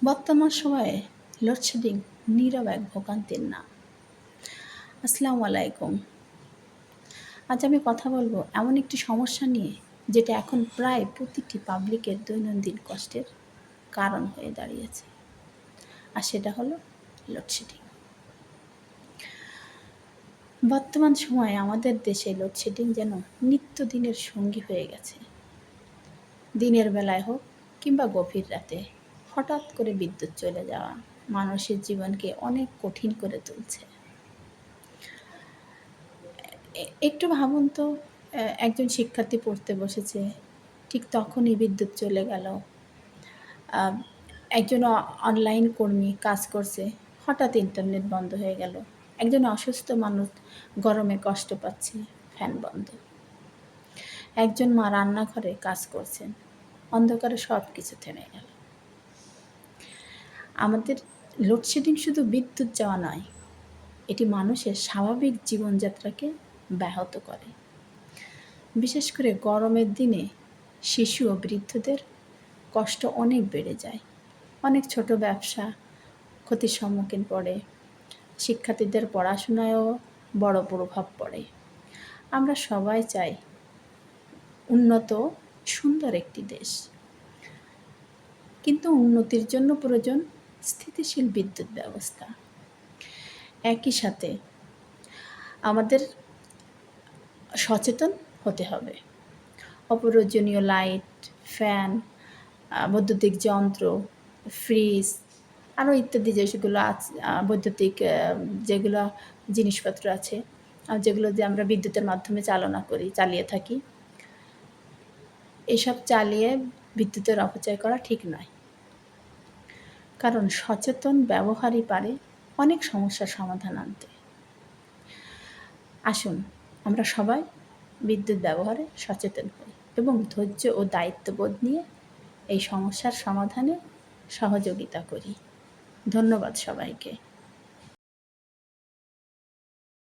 বর্তমান সময়ে লোডশেডিং নীরব এক ভোগান্তির নাম। আসসালামু আলাইকুম। আজ আমি কথা বলবো এমন একটি সমস্যা নিয়ে যেটা এখন প্রায় প্রতিটি পাবলিকের দৈনন্দিন কষ্টের কারণ হয়ে দাঁড়িয়েছে, আর সেটা হলো লোডশেডিং। বর্তমান সময়ে আমাদের দেশে লোডশেডিং যেন নিত্যদিনের সঙ্গী হয়ে গেছে। দিনের বেলায় হোক কিংবা গভীর রাতে হঠাৎ করে বিদ্যুৎ চলে যাওয়া মানুষের জীবনকে অনেক কঠিন করে তুলছে। একটু ভাবুন তো, একজন শিক্ষার্থী পড়তে বসেছে, ঠিক তখনই বিদ্যুৎ চলে গেল। একজন অনলাইন কর্মী কাজ করছে, হঠাৎ ইন্টারনেট বন্ধ হয়ে গেল। একজন অসুস্থ মানুষ গরমে কষ্ট পাচ্ছে, ফ্যান বন্ধ। একজন মা রান্নাঘরে কাজ করছেন, অন্ধকারে সব কিছু থেমে গেল। আমাদের লোডশেডিং শুধু বিদ্যুৎ যাওয়া নয়, এটি মানুষের স্বাভাবিক জীবনযাত্রাকে ব্যাহত করে। বিশেষ করে গরমের দিনে শিশু ও বৃদ্ধদের কষ্ট অনেক বেড়ে যায়। অনেক ছোট ব্যবসা ক্ষতির সম্মুখীন পড়ে, শিক্ষার্থীদের পড়াশোনায়ও বড় প্রভাব পড়ে। আমরা সবাই চাই উন্নত সুন্দর একটি দেশ, কিন্তু উন্নতির জন্য প্রয়োজন স্থিতিশীল বিদ্যুৎ ব্যবস্থা। একই সাথে আমাদের সচেতন হতে হবে। অপ্রয়োজনীয় লাইট, ফ্যান, বৈদ্যুতিক যন্ত্র, ফ্রিজ আরও ইত্যাদি যেগুলো আছে, বৈদ্যুতিক যেগুলো জিনিসপত্র আছে, যেগুলো যে আমরা বিদ্যুতের মাধ্যমে চালিয়ে থাকি, এসব চালিয়ে বিদ্যুতের অপচয় করা ঠিক নয়। কারণ সচেতন ব্যবহারই পারে অনেক সমস্যার সমাধান আনতে। আসুন আমরা সবাই বিদ্যুৎ ব্যবহারে সচেতন হই এবং ধৈর্য ও দায়িত্ববোধ নিয়ে এই সমস্যার সমাধানে সহযোগিতা করি। ধন্যবাদ সবাইকে।